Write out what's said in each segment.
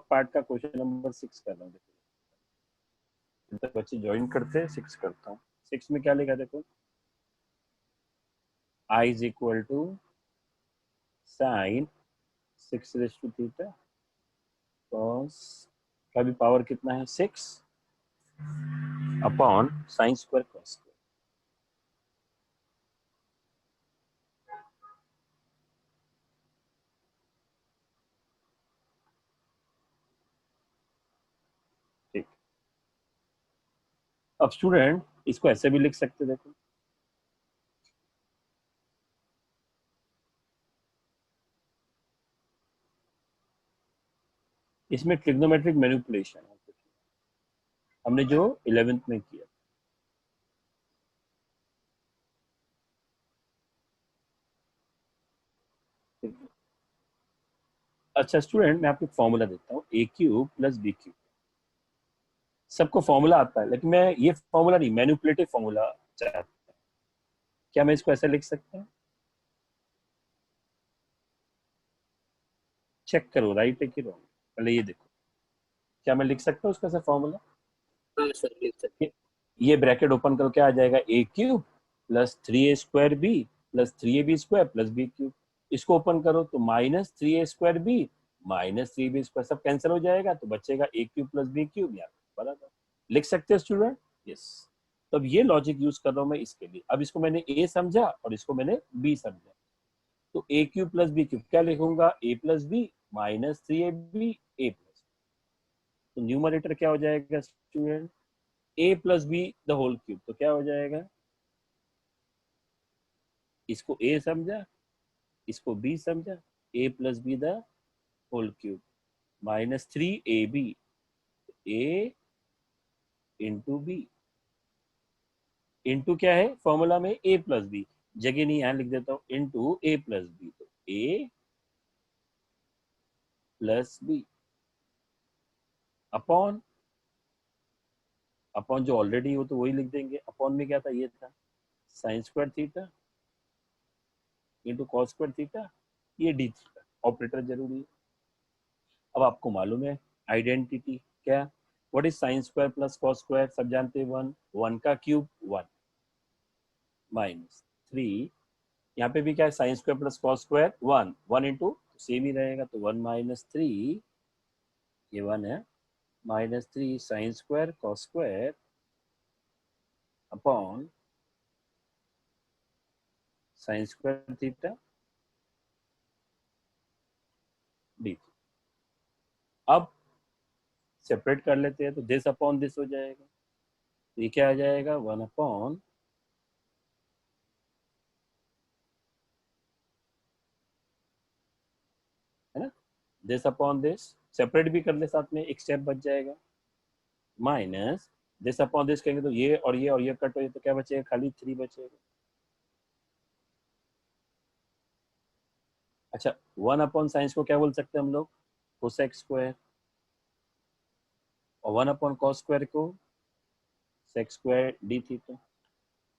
Part का question number 6 कर रहा हूँ। जब तक बच्चे ज्वाइन करते हैं 6 करता हूँ। 6 में क्या लिखा देखो, I is equal to sin 6 raised to theta cos का भी पावर कितना है 6 upon sine square cos square. ठीक, अब स्टूडेंट इसको ऐसे भी लिख सकते, देखो इसमें ट्रिग्नोमेट्रिक मैनिपुलेशन है, हमने जो 11th में किया। अच्छा स्टूडेंट, मैं आपको फॉर्मूला देता हूँ, ए क्यूब प्लस बी क्यूब। सबको फॉर्मूला आता है, लेकिन मैं ये फॉर्मूला नहीं, मैनिपुलेटिव फॉर्मूला चाहता हूँ। क्या मैं इसको ऐसे लिख सकता हूँ? चेक करो राइट है कि रॉन्ग। पहले ये देखो, क्या मैं लिख सकता हूँ उसका सर फॉर्मूला? हाँ सर लिख सकते। ये ब्रैकेट ओपन करो, क्या आ जाएगा, A cube plus 3a square B plus 3ab square plus B cube. इसको ओपन करो तो minus 3a square B minus 3b square, सब कैंसिल हो जाएगा तो बचेगा A cube plus B cube. यार बराबर लिख सकते हो स्टूडेंट? यस। तो अब ये लॉजिक यूज कर रहा हूँ मैं इसके लिए। अब इसको मैंने ए समझा और इसको मैंने बी समझा, तो a cube plus B cube क्या लिखूंगा, a plus b minus 3ab a plus. तो न्यूमरेटर क्या हो जाएगा student, a plus b the whole cube. तो क्या हो जाएगा, इसको a समझा, इसको b समझा, a plus b the whole cube minus 3ab a into b. Into क्या है फॉर्मूला में, a प्लस बी, जगह नहीं, यहां लिख देता हूं इंटू a प्लस बी। तो a plus b upon, upon जो ऑलरेडी हो तो वही लिख देंगे। अपॉन में क्या था, ये था sign square theta into cos square theta, ये डी थीटा। ऑपरेटर जरूरी है। अब आपको मालूम है आइडेंटिटी क्या, what is sign square plus cos square, सब जानते हैं 1, 1 का क्यूब 1 माइनस 3, यहाँ पे भी क्या है sine square plus cos square 1, 1 into same ही रहेगा तो 1 माइनस 3, ये 1 है, minus 3 sine square cos square upon sine square theta D. अब सेपरेट कर लेते हैं तो दिस अपॉन दिस हो जाएगा, तो ये क्या आ जाएगा 1 अपॉन है ना, दिस अपॉन दिस, सेपरेट भी कर ले साथ में, एक स्टेप बच जाएगा, माइनस दिस अपॉन दिस कहेंगे तो ये और ये और ये कट हो जाए तो क्या बचेगा, खाली 3 बचेगा। अच्छा 1 अपॉन साइंस को क्या बोल सकते हैं हम लोग, कोसेक स्क्वायर, और 1 अपॉन कॉस स्क्वायर को sec square d theta,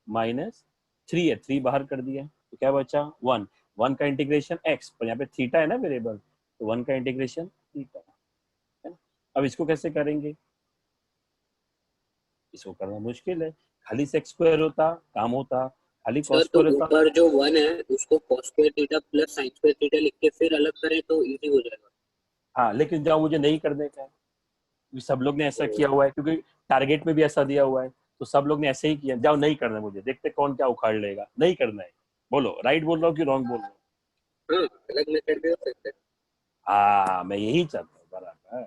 minus 3 है, 3 बाहर कर दिया तो क्या बचा 1, 1 का इंटीग्रेशन x, पर यहाँ पे थीटा है ना वेरिएबल, तो 1 का इंटीग्रेशन थीटा है ना। अब इसको कैसे करेंगे, इसको करना मुश्किल है, खाली सेक स्क्वायर होता काम होता, खाली सर कॉस तो स्क्वायर होता। ऊपर जो 1 है उसको cos square theta plus sin square theta लिख के फिर अलग करें तो इजी हो जाएगा। हाँ लेकिन जहाँ मुझे नहीं करने का है, सब लोग ने ऐसा किया हुआ है क्योंकि टारगेट में भी ऐसा दिया हुआ है, तो सब लोग ने ऐसे ही किया। जाओ नहीं करना मुझे, देखते कौन क्या उखाड़ लेगा, नहीं करना है। बोलो राइट बोल रहा हूँ कि रॉन्ग बोल रहा हूँ? हाँ अलग मेथड भी हो सकता है। हाँ मैं यही चाहता हूँ, बराबर।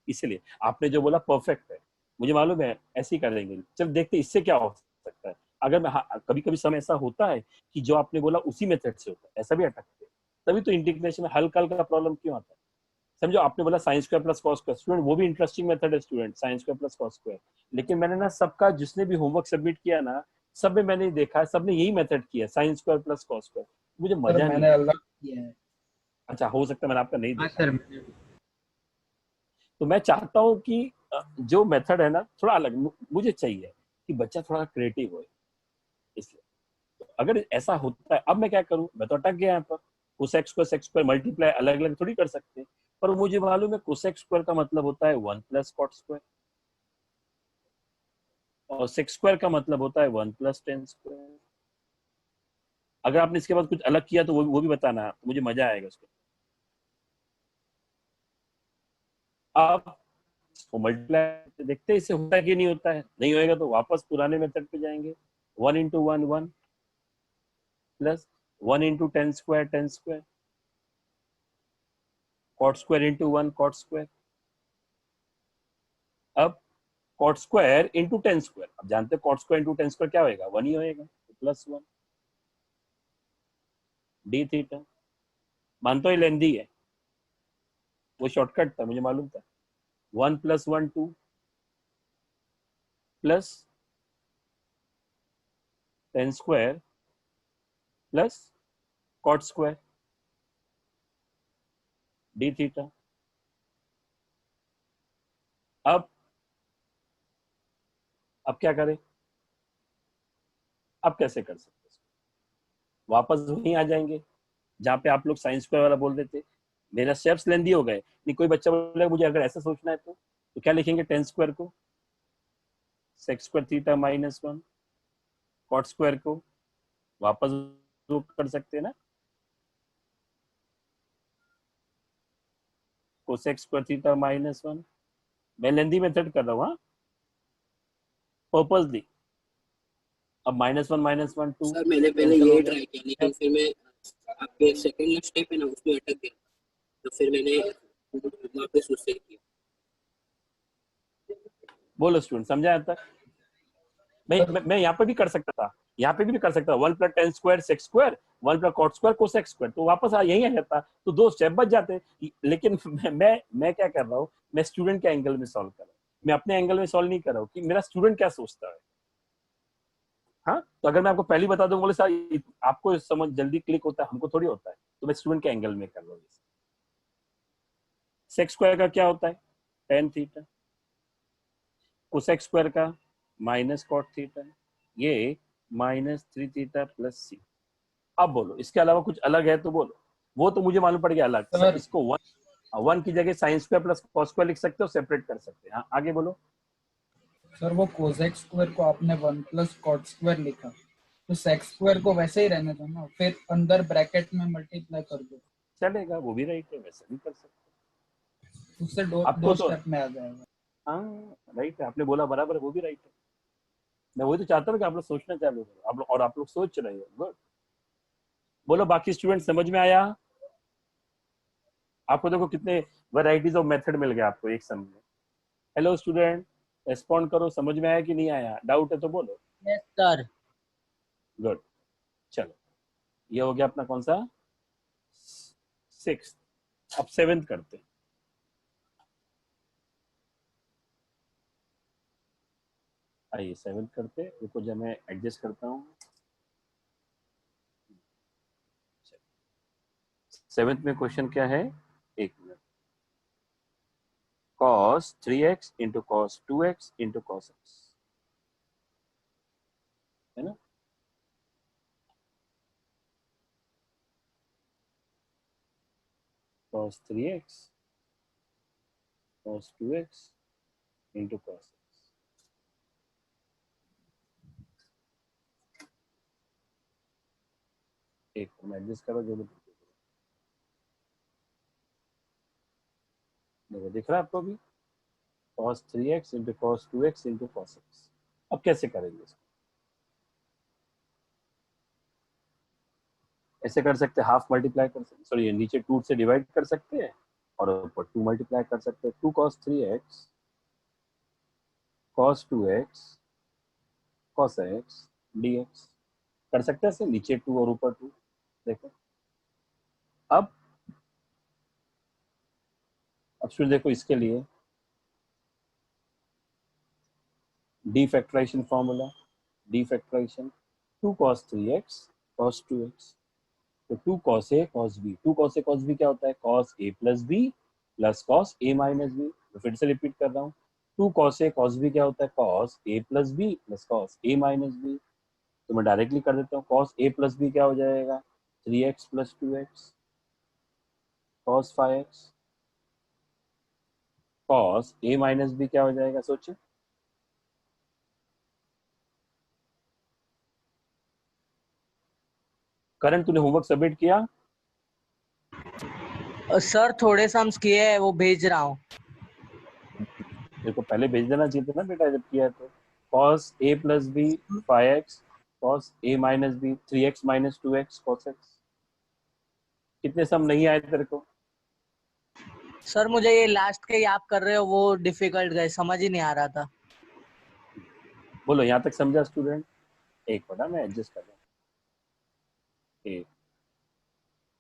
इसलिए आपने जो बोला परफेक्ट है, मुझे मालूम है ऐसे ही करेंगे। चल देखते इससे क्या हो सकता है। अगर मैं, हाँ, कभी कभी समय ऐसा होता है कि जो आपने बोला उसी मेथड से होता है, ऐसा भी अटकते हैं, तभी तो इंटीग्रेशन में हल्का हल्का प्रॉब्लम क्यों आता है। समझो आपने बोला sign square plus cos square, student वो भी इंटरेस्टिंग मेथड है student, sign square plus cos square. लेकिन मैंने ना सबका, जिसने भी होमवर्क सबमिट किया ना, सब में मैंने देखा है सबने यही मेथड किया, sign square plus cos square, मुझे सर मजा नहीं मैंने आया। अलग किया है। अच्छा हो सकता है मैंने आपका नहीं हाँ देखा। सर तो मैं चाहता हूँ कि जो मेथड है ना थोड़ा अलग मुझे चाहिए, कि बच्चा थोड़ा क्रिएटिव हो, इसलिए तो अगर ऐसा होता है, अब मैं क्या करूं, मैं तो अटक गया यहाँ पर, उस एक्स को सेक्स पर मल्टीप्लाई अलग अलग थोड़ी कर सकते, पर मुझे मालूम है कोसेक स्क्वायर का मतलब होता है 1 प्लस कॉट स्क्वायर, और सेक स्क्वायर का मतलब होता है 1 प्लस टेन स्क्वायर। अगर आपने इसके बाद कुछ अलग किया तो वो भी बताना, तो मुझे मजा आएगा उसको। आप मल्टीप्लाई देखते हैं इससे होता है कि नहीं होता है, नहीं होएगा तो वापस पुराने मेथड पे जाएंगे। 1 into 1 1 plus 1 into tan square, cot square into 1 cot square. अब cot square into tan square, अब जानते हैं cot square into tan square क्या होएगा, 1 ही होएगा, तो प्लस 1 डी थीटा। मानता ही लेंदी है, वो शॉर्टकट था मुझे मालूम था। 1 plus 1 2 plus tan square plus cot square d theta. अब क्या करें, अब कैसे कर सकते हैं, वापस वहीं आ जाएंगे जहां पे आप लोग साइंस स्क्वायर वाला बोल रहे थे। मेरा स्टेप्स लेंदी हो गए, नहीं कोई बच्चा बोलेगा मुझे अगर ऐसा सोचना है तो क्या लिखेंगे, टेन स्क्वायर को sec square theta minus 1, cot square को वापस वो कर सकते हैं ना, कोसेक स्क्वायर थीटा माइनस 1। मैं लेंदी मेथड कर रहा हूँ, हाँ पर्पसली। अब माइनस वन टू सर मैंने पहले कैंसिल हो ये गया। ट्राई किया, लेकिन फिर मैं आपके सेकंड स्टेप है ना उसमें अटक गया, तो फिर मैंने वापस उससे किया। बोलो स्टूडेंट, समझा आता? मैं यहाँ पे भी कर सकता था, यहाँ पे भी कर सकता था, 1 plus tan square sec square, 1 plus cot square cosec square, तो वापस यही आ जाता, तो दो स्टेप बच जाते। लेकिन मैं क्या कर रहा हूँ, मैं स्टूडेंट के एंगल में सॉल्व कर रहा हूँ, मैं अपने एंगल में सॉल्व नहीं कर रहा हूँ कि मेरा स्टूडेंट क्या सोचता है। हाँ, तो अगर मैं आपको पहले बता दूं, बोले सर आपको समझ जल्दी क्लिक होता है, हमको थोड़ी होता है, तो मैं स्टूडेंट के एंगल में कर रहा हूँ। सेक्स स्क्वायर का क्या होता है, टेन थीटा, कोसेक स्क्वायर का माइनस कॉट थीटा, ये माइनस थ्री थीटा प्लस सी। अब बोलो इसके अलावा कुछ अलग है तो बोलो, वो तो मुझे मालूम पड़ गया अलग। सर इसको वन की जगह sign square plus cos square लिख सकते हो, सेपरेट कर सकते हैं। हाँ आगे बोलो। सर वो कोसेक स्क्वायर को आपने 1 प्लस कॉट स्क्वायर लिखा, तो सेक स्क्वायर को वैसे ही रहने दो ना, फिर अंदर ब्रैकेट में मल्टीप्लाई कर दो, चलेगा, वो भी राइट है, वैसे भी कर सकते उससे हैं। दो आपको तो स्टेप में आ जाएगा। हाँ राइट है, आपने बोला बराबर है, वो भी राइट है। मैं वही तो चाहता हूँ कि आप लोग सोचना चालू करो, आप लोग, और आप लोग सोच रहे हो, गुड। बोलो बाकी स्टूडेंट, समझ में आया? आपको देखो कितने वैरायटीज ऑफ मेथड मिल गए आपको एक सम में। हेलो स्टूडेंट, रेस्पॉन्ड करो, समझ में आया कि नहीं आया, डाउट है तो बोलो। Yes sir. गुड, चलो ये हो गया अपना कौन सा, सिक्स। अब सेवेंथ करते हैं। आइए सेवेंथ करते, रुको जब मैं एडजस्ट करता हूँ। सेवेंथ में क्वेश्चन क्या है, एक minute. cos 3x into cos 2x into cos x, है ना। cos 3x cos 2x into cos x। एक मैं एडजस्ट करो जो देखो, दिख रहा है आपको भी, cos 3x into cos 2x into cos x। अब कैसे करेंगे इसको, ऐसे कर सकते हैं, हाफ मल्टीप्लाई कर सकते, सॉरी नीचे 2 से डिवाइड कर सकते हैं और ऊपर 2 मल्टीप्लाई कर सकते हैं। 2 cos 3x cos 2x cos x dx कर सकते हैं ऐसे, नीचे 2 और ऊपर 2। देखो अब फिर देखो इसके लिए de factorization formula, de factorization 2 cos 3x cos 2x, तो 2 cos a cos b, 2 cos a cos b क्या होता है, cos a plus b plus cos a minus b। तो फिर से रिपीट कर रहा हूँ, 2 cos a cos b क्या होता है, cos a plus b plus cos a minus b। तो मैं डायरेक्टली कर देता हूँ, cos a प्लस b क्या हो जाएगा, 3x plus 2x cos 5x cos A minus B क्या हो जाएगा सोचिए। करण तूने होमवर्क सबमिट किया? सर थोड़े सम्स किए हैं, वो भेज रहा हूँ। तेरे को पहले भेज देना चाहिए था ना बेटा जब किया है तो। Cos A plus B 5x, cos A minus B 3x minus 2x cos X. कितने सम नहीं आए तेरे को? सर मुझे ये लास्ट के आप कर रहे हो वो डिफिकल्ट गए, समझ ही नहीं आ रहा था। बोलो यहाँ तक समझा स्टूडेंट? एक मिनट मैं एडजस्ट कर रहा हूँ। एक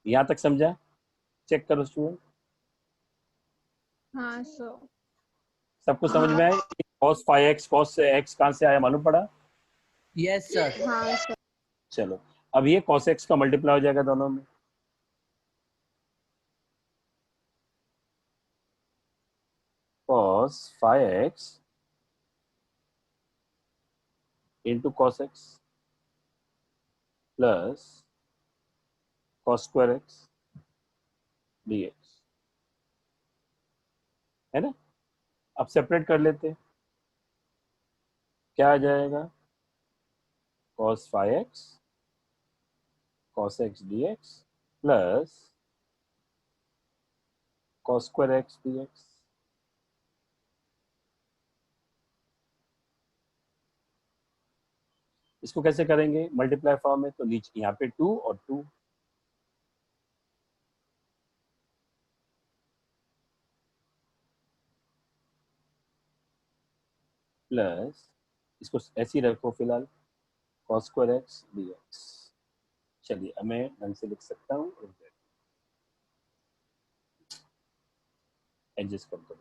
यहाँ तक समझा? चेक करो स्टूडेंट। हाँ सर। सबको समझ में आया? कॉस 5x कॉस एक्स कहाँ से आया मालूम पड़ा? Yes sir. हाँ सर। चलो अब ये cos x का मल्टीप्लाई हो जाएगा दोनों में। cos 5x into cos x plus cos square x dx है ना। अब सेपरेट कर लेते हैं, क्या आ जाएगा? cos 5x cos x dx plus cos square x dx। इसको कैसे करेंगे मल्टीप्लाई फॉर्म में? तो नीचे यहाँ पे 2 और 2, प्लस इसको ऐसे ही रखो फिलहाल cos square x dx। चलिए अब मैं ढंग से लिख सकता हूँ, एडजस्ट कर दो।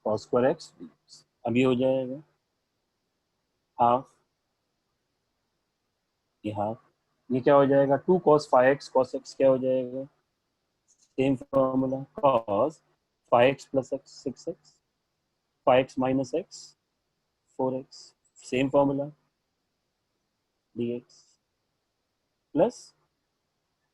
cos square x dx अब ये हो जाएगा हाफ, ये हाफ, ये क्या हो जाएगा 2 cos 5x cos x क्या हो जाएगा? Same formula cos 5x plus x 6x, 5x minus x 4x, same formula dx plus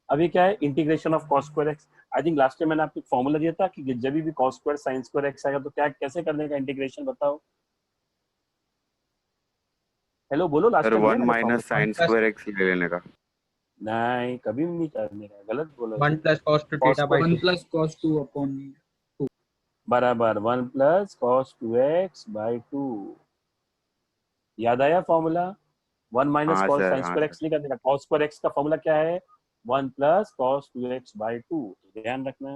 अभी क्या है integration of cos square x। I think last time मैंने आपको फॉर्मूला दिया था कि जब भी cos square sin square x आएगा तो क्या कैसे करने का इंटीग्रेशन बताओ। हेलो बोलो, लास्ट सर टाइम दिया 1 मैंने minus formula. Sine square x ले लेने का। नहीं कभी भी नहीं करने का, गलत बोलो। 1 plus cos two Cos theta by 1 2 plus cos 2 upon बराबर 1 प्लस cos 2x बाई 2। याद आया फॉर्मूला? 1 माइनस हाँ cos सर, sin हाँ square सर। x नहीं करने का, cos square x का फॉर्मूला क्या है? 1 प्लस cos 2x बाई 2, ध्यान रखना।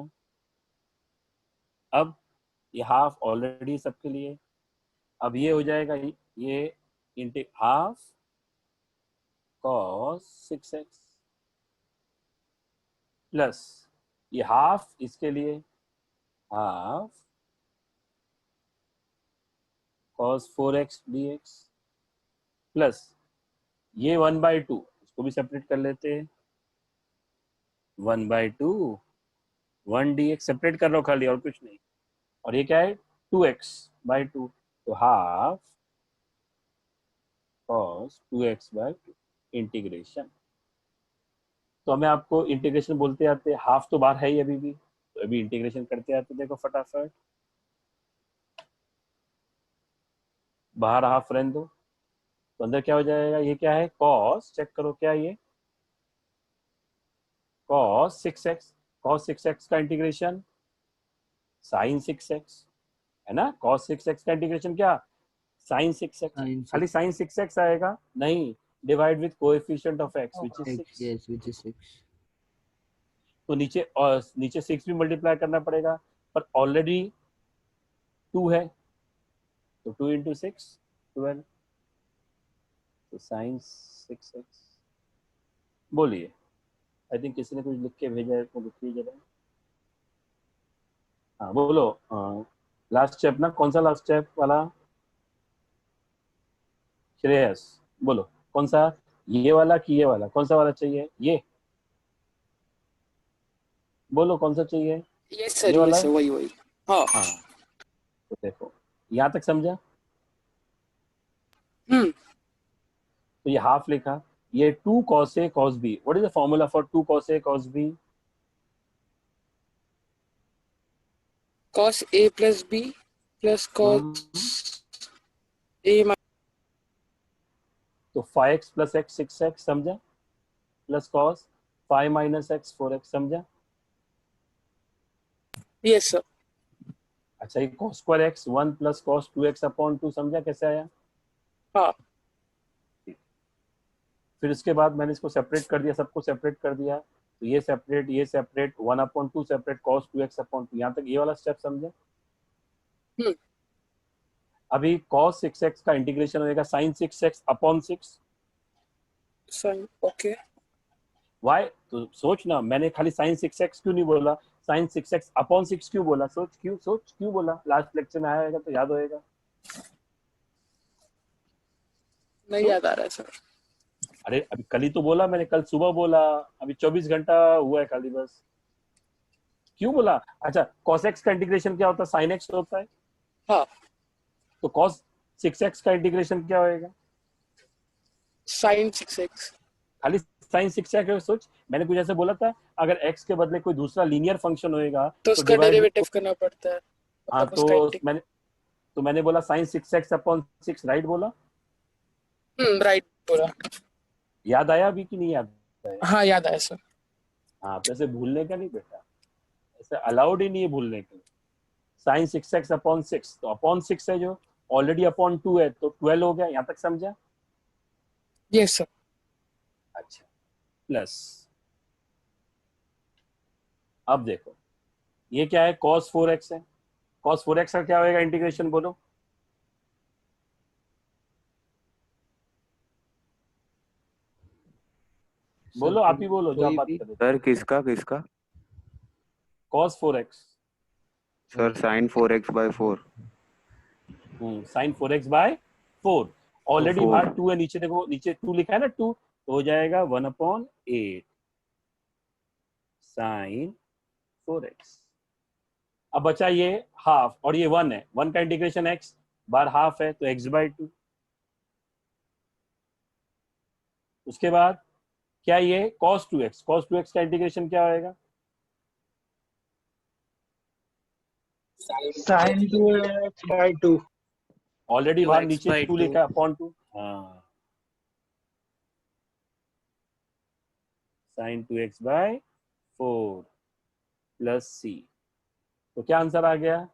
अब ये हाफ ऑलरेडी सबके लिए, अब ये हो जाएगा ये into half cos 6x plus ये हाफ इसके लिए half cos 4x dx plus ये 1/2, इसको भी सेपरेट कर लेते हैं। 1/2 1 dx सेपरेट कर लो खाली, और कुछ नहीं। और ये क्या है 2x/2, तो हाफ cos 2x/2 इंटीग्रेशन। तो हमें आपको इंटीग्रेशन बोलते आते, हाफ तो बाहर है ही अभी भी, तो अभी इंटीग्रेशन करते आते। देखो फटाफट बाहर हाफ रहने दो, तो अंदर क्या हो जाएगा? ये क्या है cos, चेक करो क्या है ये cos 6x, cos 6x का इंटीग्रेशन sin 6x है ना। cos 6x का इंटीग्रेशन क्या sin 6x, खाली sin 6x आएगा नहीं, divide with coefficient of x which is 6। Yes which is 6। तो नीचे और नीचे 6 भी मल्टीप्लाई करना पड़ेगा, पर ऑलरेडी 2 है, तो 2 इंटू 6 12, तो sin 6x। बोलिए, आई थिंक किसी ने कुछ लिख के भेजा है, तो लिखिए जरा। हाँ बोलो, लास्ट स्टेप ना, कौन सा लास्ट स्टेप वाला? श्रेयस बोलो कौन सा, ये वाला कि ये वाला, कौन सा वाला चाहिए? ये बोलो कौन सा चाहिए? यस ये सर, वाला? यस वही वही। हाँ हाँ तो देखो यहाँ तक समझा? तो ये हाफ लिखा, ये 2 cos A cos B। What is the formula for 2 cos A cos B? cos a plus b plus cos a तो 5x प्लस एक्स 6x समझा, plus cos 5 minus x 4x समझा। yes sir अच्छा, ये cos square x 1 plus cos 2x upon 2 समझा कैसे आया। हाँ फिर उसके बाद मैंने इसको सेपरेट कर दिया, सबको सेपरेट कर दिया, तो ये separate 1 upon 2 separate cos 2x upon 2, यहाँ तक ये वाला स्टेप समझा। हम्म। अभी cos 6x का इंटीग्रेशन होगा sin 6x upon 6। sin okay why तो सोच ना, मैंने खाली sin 6x क्यों नहीं बोला, sin 6x अपॉन 6 क्यों बोला, सोच क्यों बोला, लास्ट लेक्चर में आएगा तो याद होएगा। नहीं याद आ रहा है सर। अरे अभी कल ही तो बोला मैंने, कल सुबह बोला, अभी 24 घंटा हुआ है खाली बस, क्यों बोला। अच्छा, cos x का इंटीग्रेशन क्या होता है, sin x होता है। हाँ तो cos 6x का इंटीग्रेशन क्या होएगा, sin 6x खाली sin 6x। सोच मैंने कुछ ऐसे बोला था, अगर x के बदले कोई दूसरा लीनियर फंक्शन होएगा तो उसका divide- डेरिवेटिव करना पड़ता है। हाँ मतलब उसका तो मैंने बोला sin 6x अपॉन 6 राइट बोला। राइट पूरा याद आया अभी कि नहीं याद आया। हाँ याद आया सर। हाँ तो ऐसे भूलने का नहीं बेटा, ऐसे अलाउड ही नहीं है भूलने के। sin 6x अपॉन 6, तो अपॉन 6 है जो ऑलरेडी अपॉन 2 है, तो 12 हो गया, यहाँ तक समझा। यस सर अच्छा, प्लस अब देखो ये क्या है, cos 4x है, cos 4x का क्या होएगा इंटीग्रेशन बोलो। बोलो आप ही बोलो जो आप बात कर रहे सर किसका किसका cos 4x sir sin 4x/4 sin 4x by 4, already four. बाहर 2 है, नीचे देखो नीचे 2 लिखा है ना, 2 तो हो जाएगा 1/8 sin 4x। अब बचा ये हाफ और ये 1 है, 1 का इंटीग्रेशन x बार हाफ है तो x/2। उसके बाद क्या ये cos 2x का इंटीग्रेशन क्या होएगा, sin 2x/2 ऑलरेडी बाहर नीचे 2 2 लिखा है अपॉन 2। हाँ sin 2x/4 प्लस c, तो क्या आंसर आ गया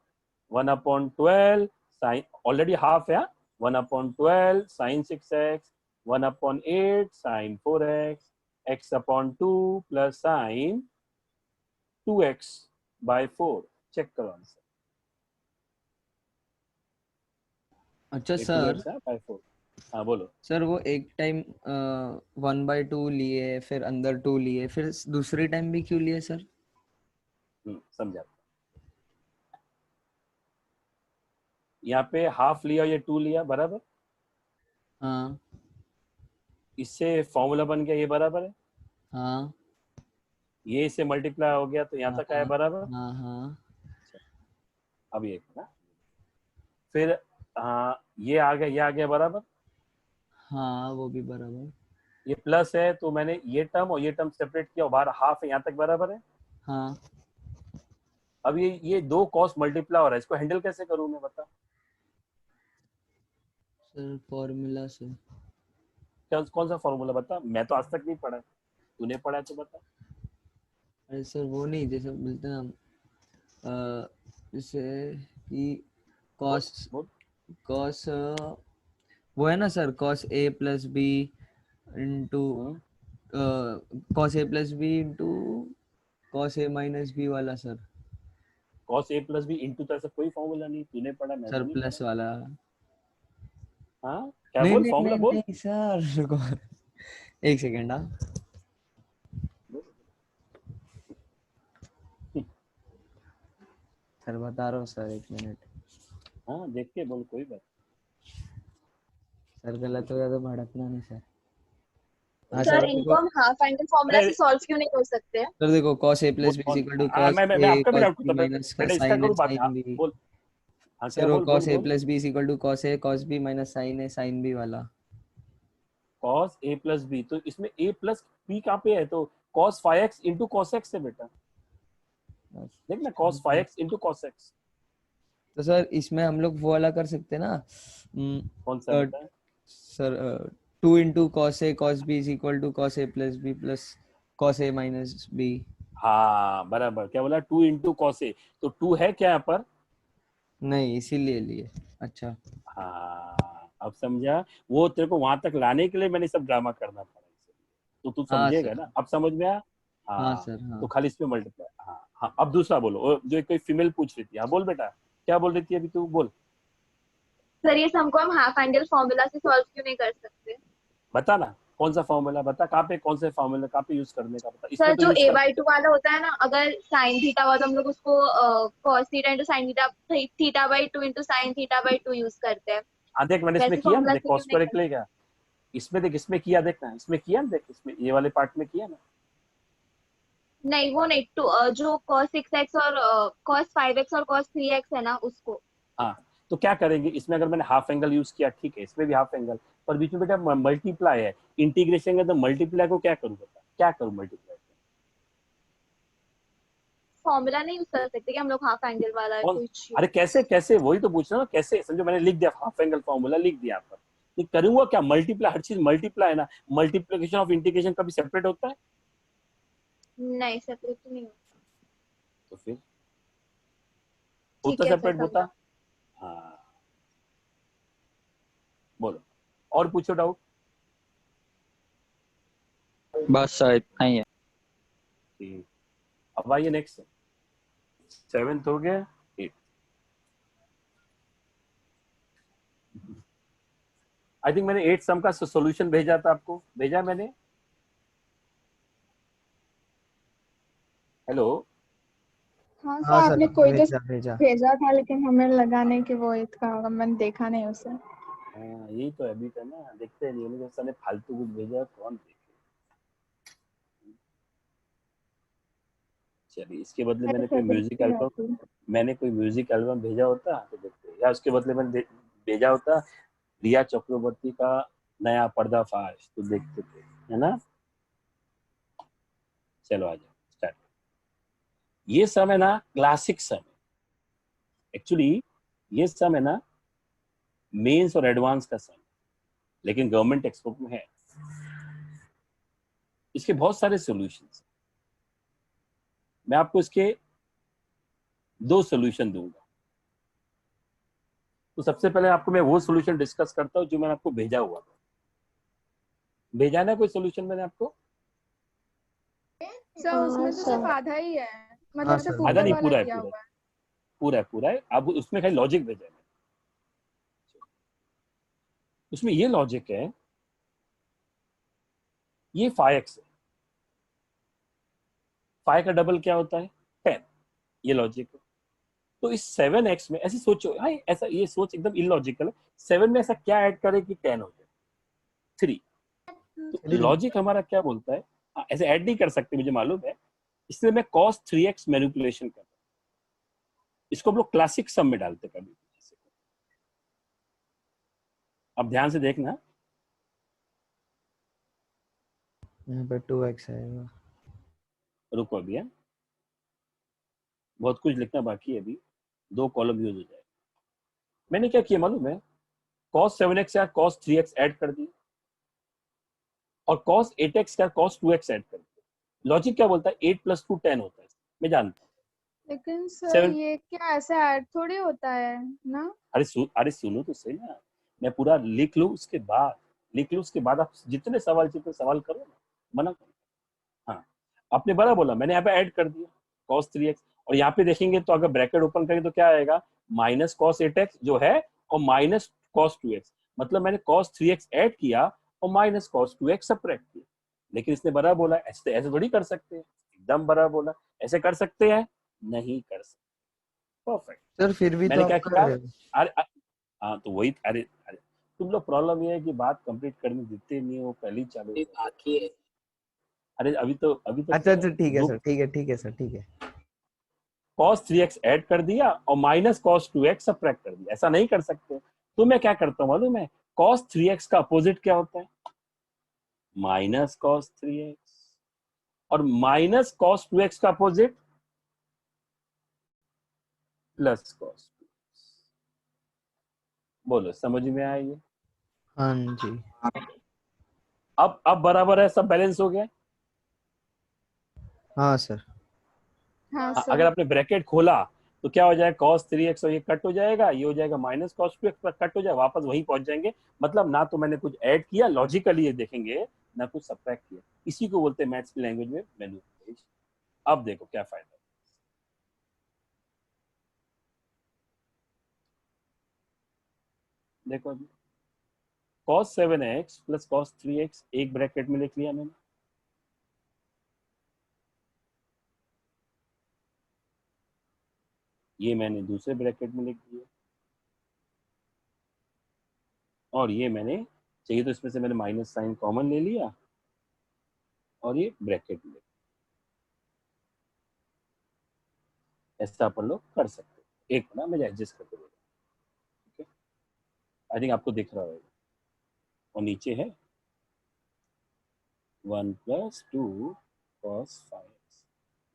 1/12 साइन, ऑलरेडी हाफ है 1/12 sin 6x 1/8 sin 4x x/2 plus sin 2x/4। Check करो आंसर। अच्छा सर, 2x/4। हाँ बोलो। सर वो एक टाइम 1/2 लिए, फिर अंदर 2 लिए, फिर दूसरी टाइम भी क्यों लिए सर? समझा। यहाँ पे हाफ लिया, ये 2 लिया, बराबर। हाँ इससे फॉर्मूला बन गया, ये बराबर है, हाँ ये इससे मल्टीप्लाई हो गया तो यहाँ तक आया, बराबर। हाँ हाँ अब ये ना, फिर हाँ ये आ गया, ये आ गया, बराबर। हाँ वो भी बराबर। ये प्लस है तो मैंने ये टर्म और ये टर्म सेपरेट किया, और बाहर हाफ है, यहाँ तक बराबर है। हाँ अब ये दो कॉस मल्टीप्लाई हो रहा है, इसको हैंडल कैसे करूं मैं, बता। सर फॉर्मूला से। क्या कौन सा फॉर्मूला बता, मैं तो आज तक नहीं पढ़ा, तूने पढ़ा है तो बता। अरे सर वो नहीं, जैसे बोलते हैं हम जैसे कि कॉस बोल। कॉस वो है ना sir, cos A plus B into cos A plus B into cos A minus B वाला sir. Cos A plus B into, तो ऐसा कोई फॉर्मूला नहीं, तूने पढ़ा, मैं सर तो नहीं प्लस पढ़ा। वाला। हाँ क्या नहीं बोल, नहीं फॉर्मूला नहीं बोल। नहीं सर, रुको एक सेकेंड। हाँ सर बता रहा हूँ सर, 1 मिनट। हाँ देख के बोल, कोई बात। सर गलत हो गया तो भड़कना नहीं सर। हाँ सर सर इनको देखो, हम हाफ एंगल फॉर्मूला अरे से सॉल्व क्यों नहीं कर सकते हैं? सर देखो cos a बोल प्लस बी कौन, इक्वल टू हाँ, cos मैं a आपका भी cos डाउट b करता, माइनस बेटा इसका sin a करूँ बात। हाँ sin b। बोल, हाँ क्या सर वो बोल बोल cos a बोल। Plus b equal to cos b minus sin a sin b वाला। cos a प्लस बी, तो इसमें a प्लस b कहाँ पे है, तो cos 5x into cos x है बेटा, देख ना, cos 5x into cos x। तो सर इसमें हम लोग वो वाला कर सकते हैं ना, कौन सा बेटा? Sir 2 into cos a cos b is equal to cos a plus b plus cos a minus b। हाँ बराबर, क्या बोला? 2 इंटू कॉस ए, तो 2 है क्या यहाँ पर? नहीं, इसीलिए लिए। अच्छा हाँ अब समझा। वो तेरे को वहां तक लाने के लिए मैंने सब ड्रामा करना पड़ा, तो तू हाँ समझेगा सर, ना, अब समझ में आया? हाँ हाँ सर, हाँ। तो खाली इसमें मल्टीप्लाई। हाँ हाँ अब दूसरा बोलो, जो कोई फीमेल पूछ रही थी। हाँ बोल बेटा, क्या बोल रही थी अभी तू? बोल, सर ये सम को हम हाफ एंगल फॉर्मूला से सॉल्व क्यों नहीं कर सकते? बता ना कौन सा फॉर्मूला, बता कहाँ पे, कौन से फॉर्मूला कहाँ पे यूज करने का बता। सर इसमें तो जो यूज a कर। बाई 2 वाला होता है ना, अगर साइन थीटा हुआ तो हम लोग उसको cos theta into sine theta theta by 2 into sine theta by 2 use करते हैं। हाँ देख मैंने इसमें वैसे किया ना, फॉर्मूला देख से कॉस क्यों नहीं स्क्वायर कर के लिए क्या इसमें, देख इसमें किया, देख ना इसमें किया ना, देख इसमें ये वाले पार्ट में किया ना। नहीं वो नहीं, जो cos 6x और cos 5x और cos 3x है ना उसको। हाँ तो क्या करेंगे इसमें, अगर मैंने हाफ एंगल यूज किया ठीक है, इसमें भी हाफ एंगल, पर बीच में बेटा मल्टीप्लाई है, इंटीग्रेशन है, तो मल्टीप्लाई को क्या करूँ बता, क्या करूँ मल्टीप्लाई? फॉर्मूला नहीं यूज कर सकते कि हम लोग हाफ एंगल वाला कौन? कुछ? अरे कैसे कैसे, वही तो पूछ रहा हूँ कैसे। समझो मैंने लिख दिया हाफ एंगल फॉर्मूला, लिख दिया आप, ये करूंगा क्या? मल्टीप्लाई, हर चीज मल्टीप्लाई है ना, मल्टीप्लिकेशन ऑफ इंटीग्रेशन कभी सेपरेट होता है? नहीं सेपरेट तो नहीं होता। तो फिर ठीक होता है सर सेपरेट होता। समझा। हाँ बोलो, और पूछो डाउट। बस सर इतना ही है। ठीक, अब आइए नेक्स्ट, 7th हो गया, 8th। आई थिंक मैंने 8 सम का सॉल्यूशन भेजा था आपको, भेजा मैंने? हेलो हाँ सर हाँ आपने सर, कोई तो भेजा भेजा। भेजा था, लेकिन हमें लगा नहीं कि वो इसका होगा, मैंने देखा नहीं उसे। हाँ यही तो अभी था ना, देखते नहीं उन्होंने सर ने फालतू कुछ भेजा, कौन देखे। चलिए इसके बदले अरे मैंने कोई सर म्यूजिक देखती एल्बम, रहती। मैंने कोई म्यूजिक एल्बम भेजा होता तो देखते, या उसके बदले मैंने भेजा होता रिया चक्रवर्ती का नया पर्दाफाश, तो देखते थे, है ना? चलो आ जाओ स्टार्ट। ये सम है ना क्लासिक सम, एक्चुअली ये सम है ना मेंस और एडवांस का सम, लेकिन गवर्नमेंट टेक्स्ट बुक में है। इसके बहुत सारे सॉल्यूशंस, मैं आपको इसके 2 सॉल्यूशन दूंगा। तो सबसे पहले आपको मैं वो सॉल्यूशन डिस्कस करता हूँ जो मैंने आपको भेजा हुआ था। भेजा ना कोई सॉल्यूशन मैंने आपको? सर उसमें तो सिर्फ आधा ही है, हाँ मतलब सर, आधा ऊपर नहीं, वाला पूरा है, दिया पूरा हुआ है। पूरा है, पूरा है। अब उसमें खाली लॉजिक भेजा है, उसमें ये लॉजिक है, ये 5x है, 5 का डबल क्या होता है? 10, ये लॉजिक है। तो इस 7x में ऐसे सोचो, हाँ ऐसा ये सोच एकदम इलॉजिकल है, 7 में ऐसा क्या ऐड करे कि 10 हो जाए? 3। तो लॉजिक हमारा क्या बोलता है? ऐसे ऐड नहीं कर सकते मुझे मालूम है, इसलिए मैं cos 3x मैनिपुलेशन कर रहा हूं। इसको हम लोग क्लासिक सम में डालते कभी। अब ध्यान से देखना, यहाँ पे 2x आएगा। रुको अभी है, बहुत कुछ लिखना बाकी है अभी, 2 कॉलम यूज हो जाए। मैंने क्या किया मालूम है? cos 7x या cos 3x ऐड कर दिया, और cos 8x या cos 2x ऐड कर दिया। लॉजिक क्या बोलता है? 8 + 2 10 होता है, मैं जानता हूँ। लेकिन सर 7, ये क्या ऐसे ऐड थोड़ी होता है ना। अरे सुनो तो सही ना, मैं पूरा लिख लूं उसके बाद, लिख लूं उसके बाद आप जितने सवाल करो ना, मना करो। हाँ आपने बड़ा बोला, मैंने यहाँ पे ऐड कर दिया cos 3x, और यहाँ पे देखेंगे तो अगर ब्रैकेट ओपन करें तो क्या आएगा? माइनस cos 8x जो है, और माइनस cos 2x, मतलब मैंने cos 3x ऐड किया और माइनस cos 2x सब्ट्रैक्ट किया। लेकिन इसने बड़ा बोला, ऐसे ऐसे थोड़ी कर सकते हैं, एकदम बड़ा बोला। ऐसे कर सकते हैं? नहीं कर सकते। परफेक्ट। सर फिर भी तो मैंने क्या आप कर किया? रहे हो। अरे हाँ तो वही, अरे अरे तुम लोग प्रॉब्लम ये है कि बात कंप्लीट करने देते नहीं हो, पहले ही चालू। बाकी है। अरे अभी तो अच्छा अच्छा, ठीक है दो सर, ठीक है ठीक है सर, ठीक है। cos 3x ऐड कर दिया और माइनस cos 2x सब्ट्रैक्ट कर दिया, ऐसा नहीं कर सकते। तो मैं क्या करता हूँ मालूम है? cos 3x का अपोजिट क्या होता है? माइनस cos 3x, और माइनस cos 2x का अपोजिट प्लस cos 2x। बोलो समझ में आया ये? हाँ जी। अब बराबर है, सब बैलेंस हो गया। हाँ सर। हाँ अगर सर। आपने ब्रैकेट खोला तो क्या हो जाएगा, cos 3x और ये कट हो जाएगा, ये हो जाएगा माइनस cos 2x पर कट हो जाएगा, वापस वहीं पहुंच जाएंगे। मतलब ना तो मैंने कुछ ऐड किया लॉजिकली, ये देखेंगे, ना कुछ सब्ट्रैक्ट किया। इसी को बोलते हैं मैथ्स की लैंग्वेज में मैनिपुलेशन। अब देखो क्या फायदा। देखो अभी cos 7x plus cos 3x एक ब्रैकेट में लिख लिया मैंने, ये मैंने दूसरे ब्रैकेट में लिख दिया, और ये मैंने चाहिए तो इसमें से मैंने माइनस साइन कॉमन ले लिया और ये ब्रैकेट में। ऐसा अपन लोग कर सकते हैं। एक ना मुझे एडजस्ट करके देगा, ठीक है? आई थिंक आपको दिख रहा होगा। और नीचे है 1 प्लस 2 cos 5x।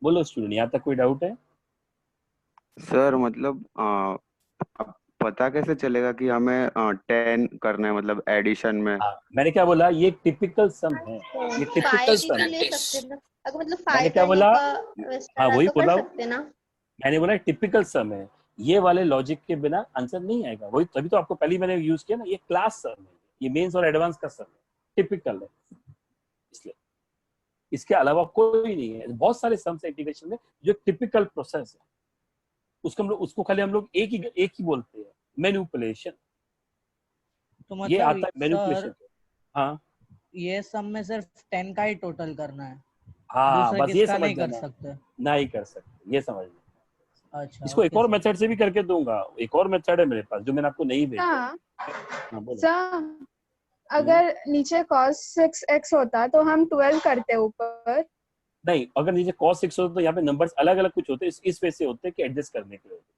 बोलो स्टूडेंट, यहाँ तक कोई डाउट है? सर मतलब अब पता कैसे चलेगा कि हमें 10 करना है, मतलब एडिशन में? मैंने क्या बोला, ये टिपिकल सम है, ये टिपिकल फाइव सम भी है। ले सकते ना, अगर मतलब मैंने फाइव क्या करने बोला? का वैसा हाँ रहा वही तो कर बोला, सकते ना। मैंने बोला टिपिकल सम है, ये वाले लॉजिक के बिना आंसर नहीं आएगा। वही तभी तो आपको पहले मैंने यूज किया ना, ये क्लास सम है, ये मेंस और एडवांस का सम है, टिपिकल है, इसलिए इसके अलावा कोई नहीं है। बहुत सारे सम्स इंटीग्रेशन में जो टिपिकल प्रोसेस है, उसको खाली हम लोग एक ही बोलते हैं, मैनिपुलेशन। तो ये मतलब आता है सर मैनिपुलेशन। हाँ ये सब में सिर्फ 10 का ही टोटल करना है, हाँ, दूसरे बस ये किसका समझ नहीं कर जाना, सकते? नहीं कर सकते, ये समझ लो। अच्छा इसको एक ओके और सर। मेथड से भी करके दूंगा, एक और मेथड है मेरे पास जो मैंने आपको नहीं भेजा। हाँ हाँ बोलो। सर, अगर नीचे cos 6x होता तो हम 12 करते ऊपर। नहीं, अगर नीचे cos 6 होता तो यहाँ पे नंबर्स अलग अलग कुछ होते, इस वजह से होते कि एडजस्ट करने के लिए होते।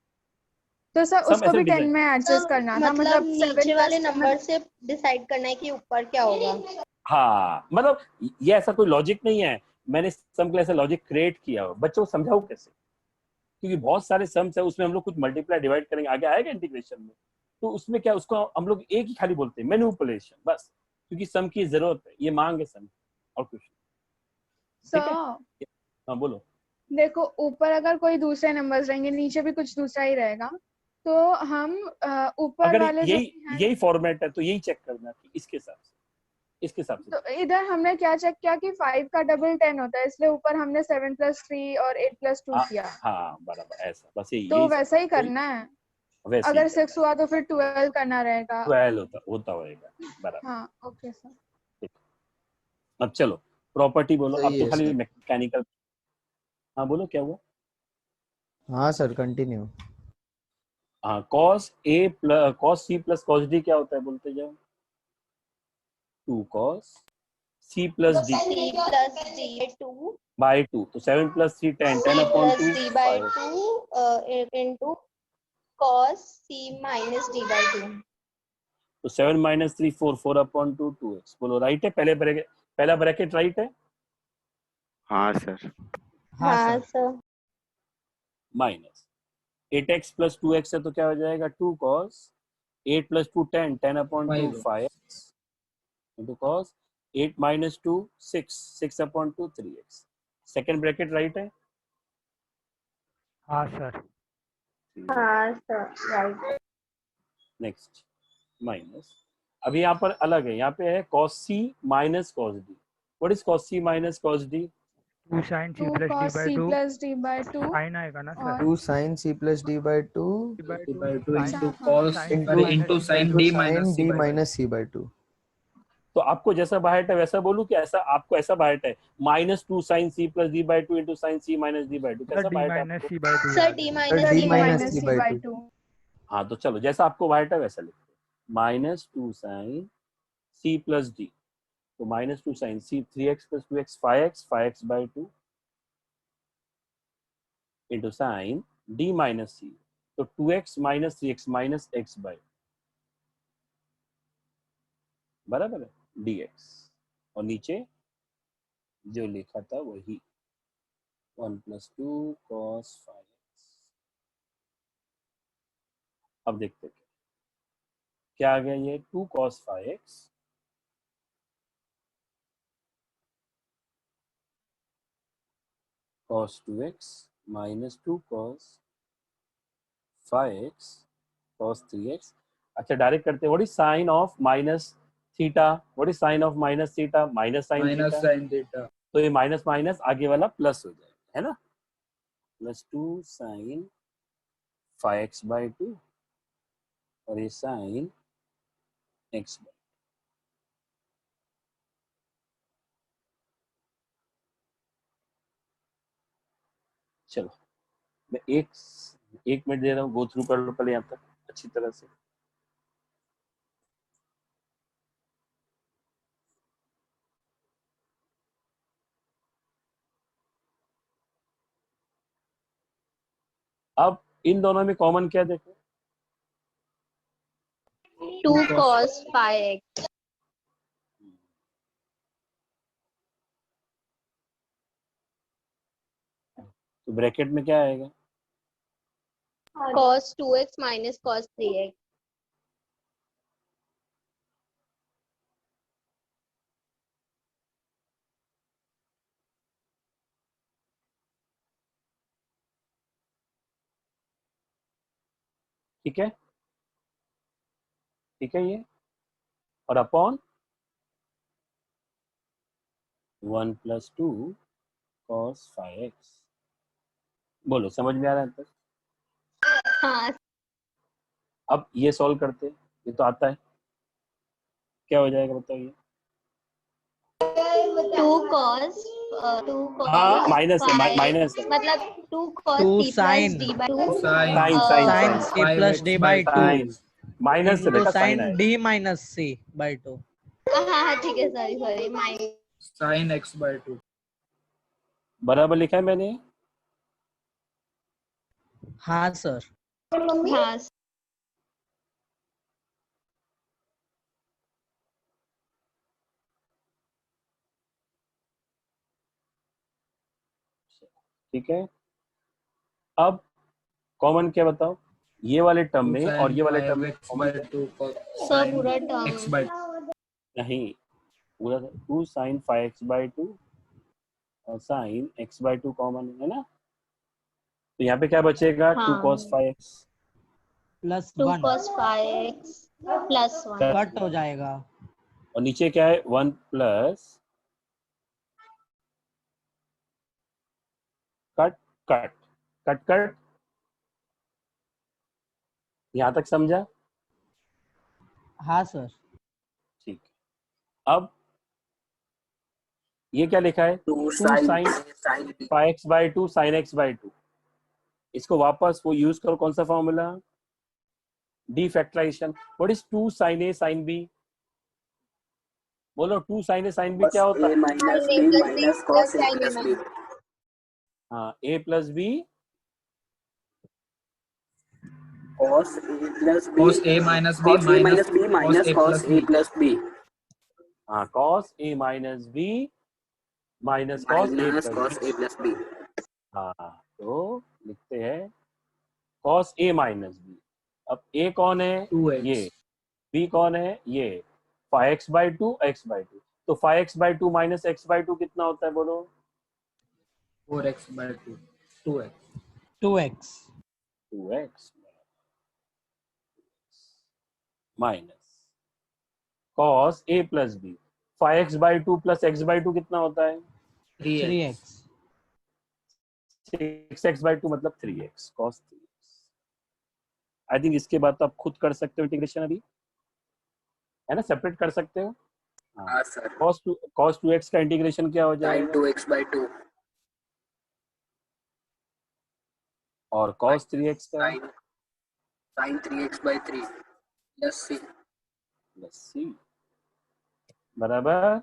तो सर सब उसको ऐसे भी 10 डिजाइन, में एडजस्ट करना था, मतलब मतलब 7 नीचे वाले प्लस नंबर से डिसाइड करना है कि ऊपर क्या होगा। हाँ मतलब ये ऐसा कोई लॉजिक नहीं है, मैंने सम के लिए ऐसा लॉजिक क्रिएट किया हो। बच्चों को समझाऊं कैसे, क्योंकि बहुत सारे सम्स है, उसमें हम लोग कुछ मल्टीप्लाई डिवाइड करेंगे, आगे आएगा इंटीग्रेशन में, तो उसमें क्या, उसको हम लोग एक ही खाली बोलते हैं, मैनिपुलेशन, बस। क्योंकि सम की जरूरत है, ये मांग है सम, और कुछ नहीं। ठीक है, सर हाँ बोलो। देखो, ऊपर अगर कोई दूसरे नंबर्स रहेंगे, नीचे भी कुछ दूसरा ही रहेगा, तो हम ऊपर अगर वाले जो यही भी हैं, यही फॉर्मेट है तो यही चेक करना कि इसके हिसाब से, इसके हिसाब से। तो इधर हमने क्या चेक किया कि 5 का डबल 10 होता है, इसलिए ऊपर हमने 7 प्लस 3 और 8 प्लस 2 हाँ किया। हाँ बराबर, ऐसा बस तो यही वैसा ही कोई करना है। वैसे ही अगर 6 करना हुआ तो फिर 12 करना रहेगा। है, 12 होता होएगा, बराबर। हाँ ओके सर। ठीक। अब चलो प्रॉपर्टी बोलो, अब सही तो है खाली सर। मैकेनिकल। हाँ बोलो क्या हुआ? हाँ सर कंटिन्यू। हाँ cos c plus cos d क्या होता है, बोलते जाओ। 2 cos c plus d C plus D 2 by 2, तो 7 plus 3 10, C 10 upon plus 2 d by 5। 2 into cos C minus D by 2। तो 7 माइनस 3 4, 4 अपॉन 2 2x। बोलो राइट है? पहला ब्रैकेट राइट है, हाँ सर। हाँ sir. Minus 8x plus 2x है तो क्या हो जाएगा, 2 cos 8 plus 2 10, 10 upon 2 5x into cos 8 minus 2 6, 6 upon 2 3x। Second bracket right है? हाँ सर। हाँ सर राइट। नेक्स्ट माइनस, अभी यहाँ पर अलग है, यहाँ पे है cos c minus cos d। What is cos c minus cos d? 2 sin c 2 plus d cos by c 2 प्लस d by 2 साइन आएगा ना sir? 2 sin c plus d by 2 d by d by 2 sine into हाँ cos into into sin into d sin minus c d by 2. minus c by 2। तो आपको जैसा बाहट है वैसा बोलूं कि ऐसा आपको ऐसा बाहट है, minus 2 sin c plus d by 2 into sin c minus d by 2, sir कैसा डी बाहट है माइनस आपको? सी बाई 2 सर याद डी है। Minus d d minus minus c c by by 2। 2। हाँ तो चलो जैसा आपको बाहट है वैसा लिखते हैं, minus 2 sin c plus d, तो minus 2 sin c 3x plus 2x 5x by 2 into sin d minus c, तो 2x minus 3x minus x by, बराबर है, dx। और नीचे जो लिखा था वही 1 प्लस 2 cos 5x। अब देखते हैं क्या आ गया ये 2 cos 5x cos 2x minus 2 cos 5x cos 3x. अच्छा डायरेक्ट करते हैं. What is sine of minus theta? What is sine of minus theta? Minus sine minus theta. Sine theta. तो ये माइनस माइनस आगे वाला प्लस हो जाएगा, है ना. प्लस 2 साइन 5x/2 और ये साइन x. चलो मैं एक मिनट दे रहा हूँ, गो थ्रू कर लो पहले यहाँ तक अच्छी तरह से. अब इन दोनों में कॉमन क्या देखो? 2 cos 5x. तो ब्रैकेट में क्या आएगा? cos 2x minus cos 3x. ठीक है, ठीक है ये. और अपॉन 1 + 2 cos 5x. बोलो समझ में आ रहा है अंतर? हाँ. अब ये सॉल्व करते हैं. ये तो आता है. क्या हो जाएगा बताओ ये? 2 cos हाँ माइनस है, माइनस है. मतलब 2 cos 2 c plus sin d by 2 sine sin sine a plus d by 2 sine minus से into बेटा साइन sin आएगा. d minus c by 2. हाँ ठीक है, सॉरी माइनस साइन x/2. बराबर लिखा है मैंने. हाँ सर. हाँ. ठीक है. अब कॉमन क्या बताओ? ये वाले टर्म में और ये वाले टर्म में x/2 सब पूरा टर्म x/2. नहीं, पूरा 2 sin 5x/2 और sin x/2 कॉमन है ना. तो यहाँ पे क्या बचेगा? 2 cos 5x plus 2 1 cos 5x plus 1. Cut हो जाएगा. और नीचे क्या है? 1 plus cut cut cut cut. यहाँ तक समझा? हाँ सर. ठीक. अब ये क्या लिखा है? 2 2 sin 5x/2 sin x/2. इसको वापस वो यूज करो. कौन सा formula? De factorization. What is 2 sin a sin b? बोलो 2 sin a sin b क्या होता है? minus b minus cos a plus b. हाँ a plus b Cos a plus b. cos a minus b Cos a minus b minus cos cos a plus b. हाँ cos a minus b minus cos a Minus plus cos b. a plus b. हाँ तो लिखते हैं cos a minus b. अब a कौन है? 2x. ये. b कौन है? ये. 5x/2 x/2. तो 5x/2 minus x/2 कितना होता है बोलो? 4x/2. 2x. 2x 2x minus cos a plus b. 5x/2 plus x/2 कितना होता है? 3x. 6x/2 मतलब 3x cos 3x. I think इसके बाद तो आप खुद कर सकते हो इंटीग्रेशन अभी, है ना. सेपरेट कर सकते हो. हाँ सर. cos 2x का इंटीग्रेशन क्या हो Sin जाएगा? 2x/2. और cos 3x का Sin 3x/3 plus c. Plus c बराबर